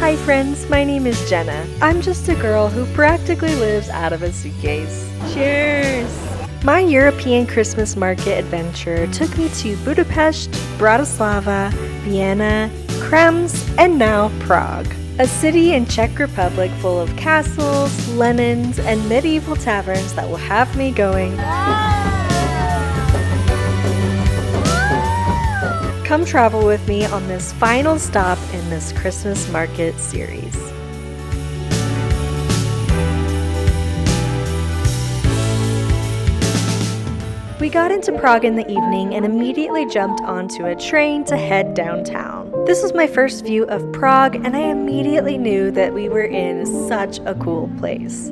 Hi friends, my name is Jenna. I'm just a girl who practically lives out of a suitcase. Cheers! My European Christmas market adventure took me to Budapest, Bratislava, Vienna, Krems, and now Prague. A city in Czech Republic full of castles, lemons, and medieval taverns that will have me going. Come travel with me on this final stop in this Christmas market series. We got into Prague in the evening and immediately jumped onto a train to head downtown. This was my first view of Prague, and I immediately knew that we were in such a cool place.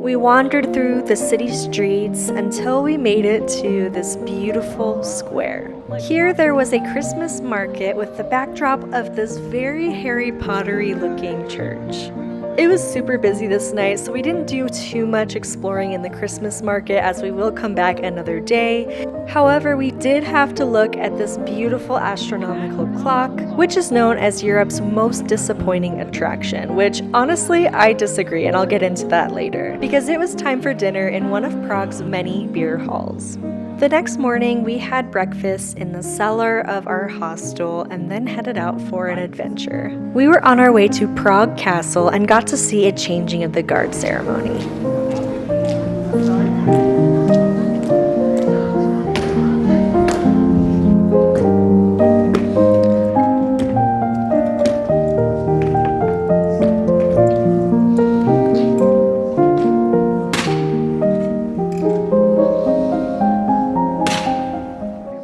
We wandered through the city streets until we made it to this beautiful square. Here there was a Christmas market with the backdrop of this very Harry Pottery looking church. It was super busy this night, so we didn't do too much exploring in the Christmas market as we will come back another day. However, we did have to look at this beautiful astronomical clock, which is known as Europe's most disappointing attraction, which honestly I disagree, and I'll get into that later, because it was time for dinner in one of Prague's many beer halls. The next morning, we had breakfast in the cellar of our hostel and then headed out for an adventure. We were on our way to Prague Castle and got to see a changing of the guard ceremony.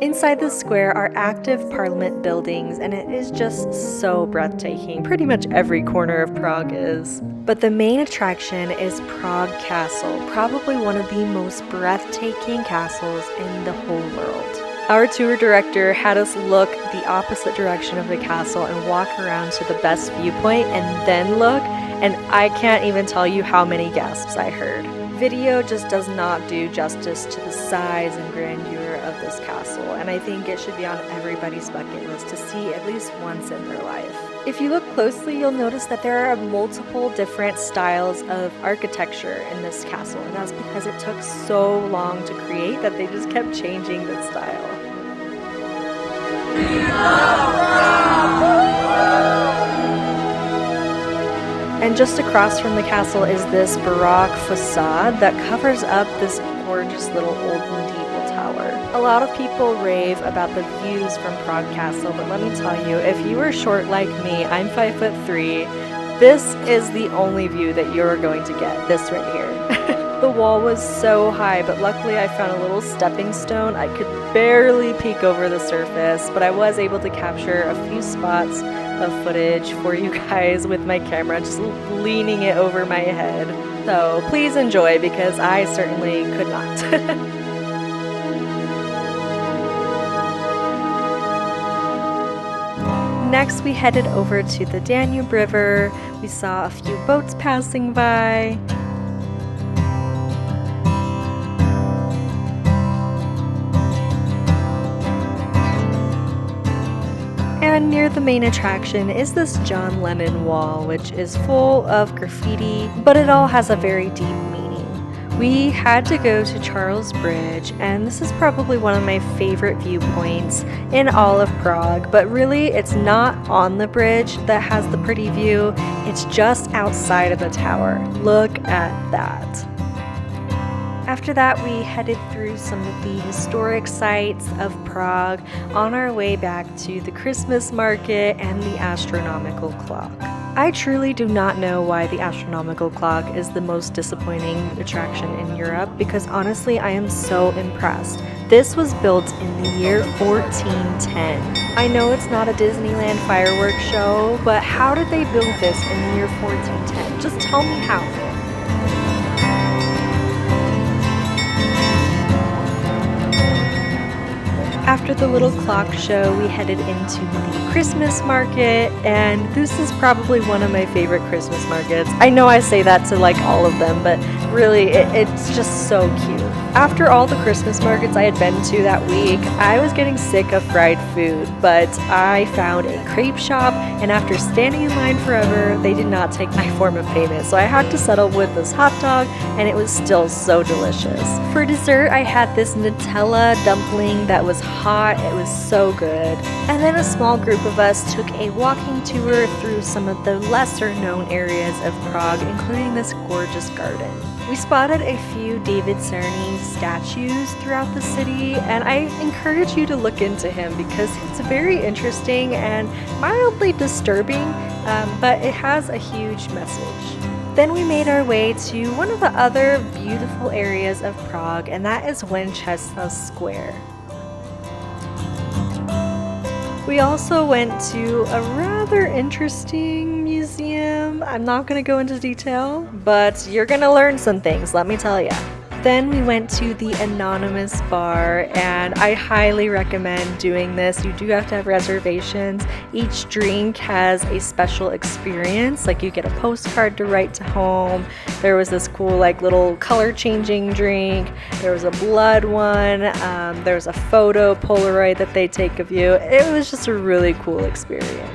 Inside the square are active parliament buildings, and it is just so breathtaking. Pretty much every corner of Prague is. But the main attraction is Prague Castle, probably one of the most breathtaking castles in the whole world. Our tour director had us look the opposite direction of the castle and walk around to the best viewpoint and then look, and I can't even tell you how many gasps I heard. Video just does not do justice to the size and grandeur of this castle, and I think it should be on everybody's bucket list to see at least once in their life. If you look closely, you'll notice that there are multiple different styles of architecture in this castle, and that's because it took so long to create that they just kept changing the style. And just across from the castle is this Baroque facade that covers up this gorgeous little old medieval tower. A lot of people rave about the views from Prague Castle, but let me tell you, if you are short like me, I'm 5'3", this is the only view that you're going to get, this right here. The wall was so high, but luckily I found a little stepping stone. I could barely peek over the surface, but I was able to capture a few spots of footage for you guys with my camera, just leaning it over my head. So please enjoy, because I certainly could not. Next, we headed over to the Danube River. We saw a few boats passing by. And near the main attraction is this John Lennon wall, which is full of graffiti, but it all has a very deep meaning. We had to go to Charles Bridge, and this is probably one of my favorite viewpoints in all of Prague, but really it's not on the bridge that has the pretty view, it's just outside of the tower. Look at that. After that, we headed through some of the historic sites of Prague on our way back to the Christmas market and the astronomical clock. I truly do not know why the astronomical clock is the most disappointing attraction in Europe, because honestly, I am so impressed. This was built in the year 1410. I know it's not a Disneyland fireworks show, but how did they build this in the year 1410? Just tell me how. After the little clock show, we headed into the Christmas market, and this is probably one of my favorite Christmas markets. I know I say that to like all of them, but really it's just so cute. After all the Christmas markets I had been to that week, I was getting sick of fried food, but I found a crepe shop, and after standing in line forever, they did not take my form of payment, so I had to settle with this hot dog, and it was still so delicious. For dessert, I had this Nutella dumpling that was hot. It was so good. And then a small group of us took a walking tour through some of the lesser known areas of Prague, including this gorgeous garden. We spotted a few David Cerny statues throughout the city, and I encourage you to look into him because it's very interesting and mildly disturbing, but it has a huge message. Then we made our way to one of the other beautiful areas of Prague, and that is Winchester Square. We also went to a rather interesting museum. I'm not going to go into detail, but you're going to learn some things, let me tell you. Then we went to the Anonymous Bar, and I highly recommend doing this. You do have to have reservations. Each drink has a special experience, like you get a postcard to write to home. There was this cool like little color changing drink. There was a blood one. There was a photo Polaroid that they take of you. It was just a really cool experience.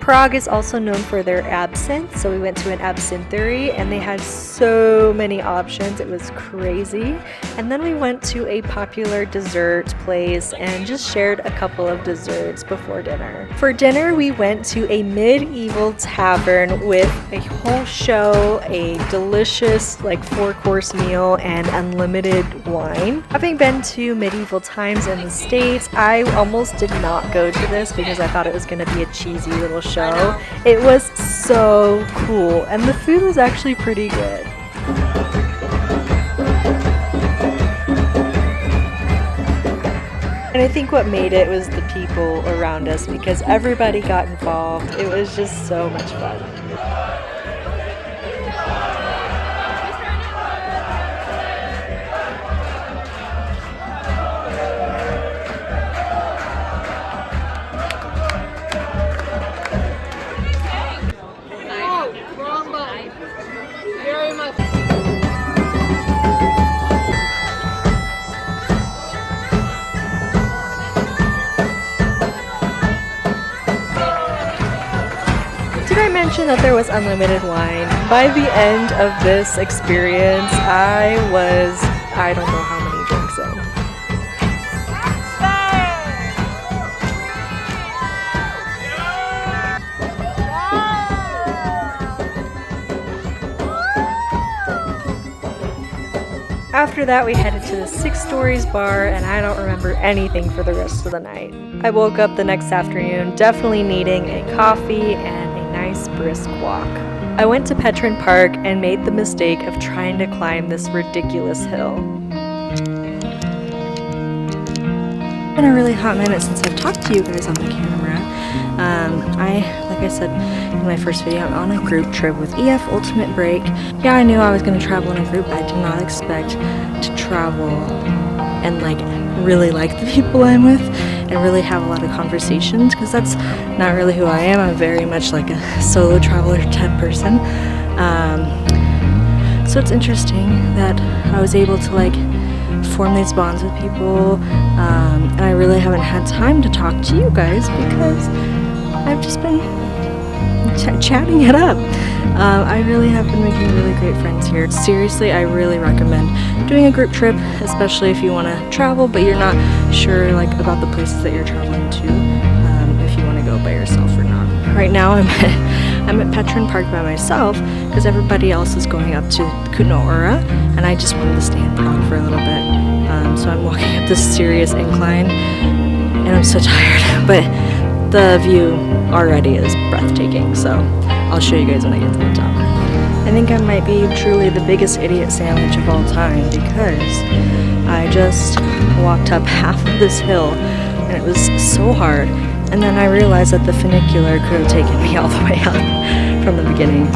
Prague is also known for their absinthe, so we went to an absinthery and they had so many options. It was crazy. And then we went to a popular dessert place and just shared a couple of desserts before dinner. For dinner, we went to a medieval tavern with a whole show, a delicious like 4-course meal, and unlimited wine. Having been to medieval times in the States, I almost did not go to this because I thought it was going to be a cheesy little show. It was so cool, and the food was actually pretty good. And I think what made it was the people around us because everybody got involved. It was just so much fun. Did I mention that there was unlimited wine? By the end of this experience, I don't know how many drinks in. After that, we headed to the 6 Stories bar, and I don't remember anything for the rest of the night. I woke up the next afternoon definitely needing a coffee and a nice brisk walk. I went to Petrin Park and made the mistake of trying to climb this ridiculous hill. It's been a really hot minute since I've talked to you guys on the camera. Like I said in my first video, I'm on a group trip with EF Ultimate Break. Yeah, I knew I was going to travel in a group, but I did not expect to travel and really like the people I'm with and really have a lot of conversations, because that's not really who I am. I'm very much like a solo traveler type person. So it's interesting that I was able to form these bonds with people, and I really haven't had time to talk to you guys because I've just been chatting it up. I really have been making really great friends here. Seriously, I really recommend doing a group trip, especially if you want to travel but you're not sure about the places that you're traveling to, if you want to go by yourself or not. Right now I'm at Petrin Park by myself because everybody else is going up to Kunora, and I just wanted to stay in Prague for a little bit. So I'm walking up this serious incline and I'm so tired, but the view already is breathtaking, so I'll show you guys when I get to the top. I think I might be truly the biggest idiot sandwich of all time because I just walked up half of this hill and it was so hard, and then I realized that the funicular could have taken me all the way up from the beginning.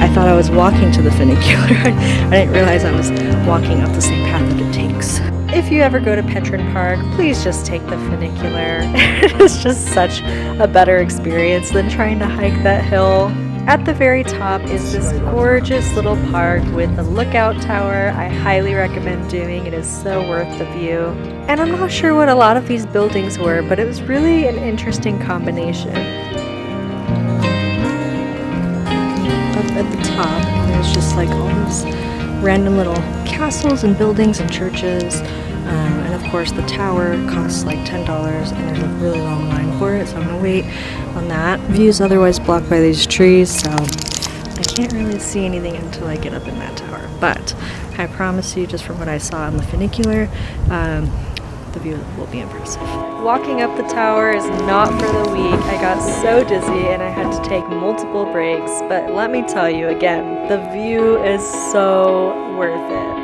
I thought I was walking to the funicular. I didn't realize I was walking up the same path that it takes. if you ever go to Petrin Park, please just take the funicular. It's just such a better experience than trying to hike that hill. At the very top is this gorgeous little park with a lookout tower. I highly recommend doing. It is so worth the view. And I'm not sure what a lot of these buildings were, but it was really an interesting combination. Up at the top, there's just like all these random little castles and buildings and churches. And of course the tower costs like $10 and there's a really long line for it, so I'm gonna wait on that. View is otherwise blocked by these trees, so I can't really see anything until I get up in that tower. But I promise you, just from what I saw on the funicular, the view will be impressive. Walking up the tower is not for the weak. I got so dizzy and I had to take multiple breaks, but let me tell you again, the view is so worth it.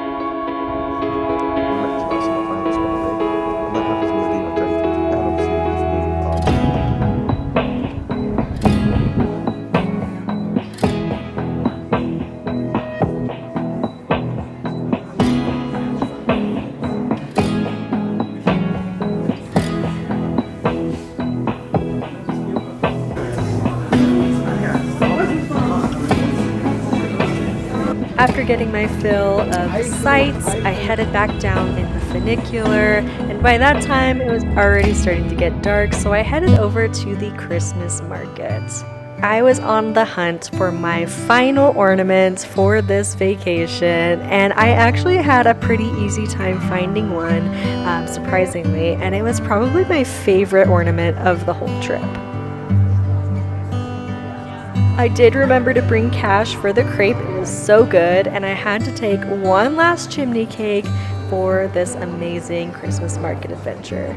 After getting my fill of sights, I headed back down in the funicular, and by that time it was already starting to get dark, so I headed over to the Christmas market. I was on the hunt for my final ornament for this vacation, and I actually had a pretty easy time finding one, surprisingly, and it was probably my favorite ornament of the whole trip. I did remember to bring cash for the crepe. It was so good, and I had to take one last chimney cake for this amazing Christmas market adventure.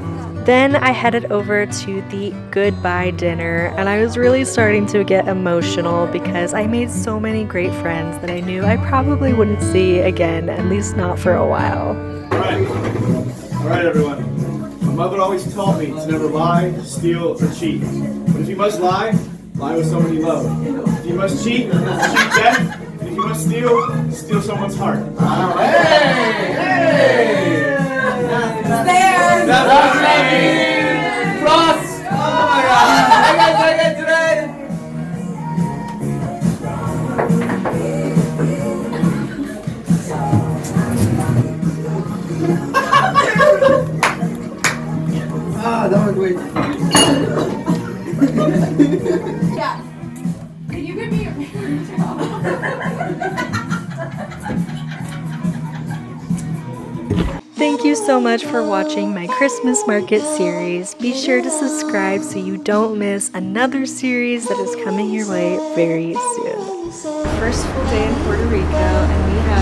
Then I headed over to the goodbye dinner, and I was really starting to get emotional because I made so many great friends that I knew I probably wouldn't see again, at least not for a while. All right, everyone. My mother always taught me to never lie, steal, or cheat. But if you must lie with someone you love. If you must cheat death. And if you must steal someone's heart. Hey! Hey! There! That's right! Cross! Oh my God! I got today! That was great. Yeah. Can you give me your picture? Thank you so much for watching my Christmas market series. Be sure to subscribe so you don't miss another series that is coming your way very soon. First full day in Puerto Rico, and we have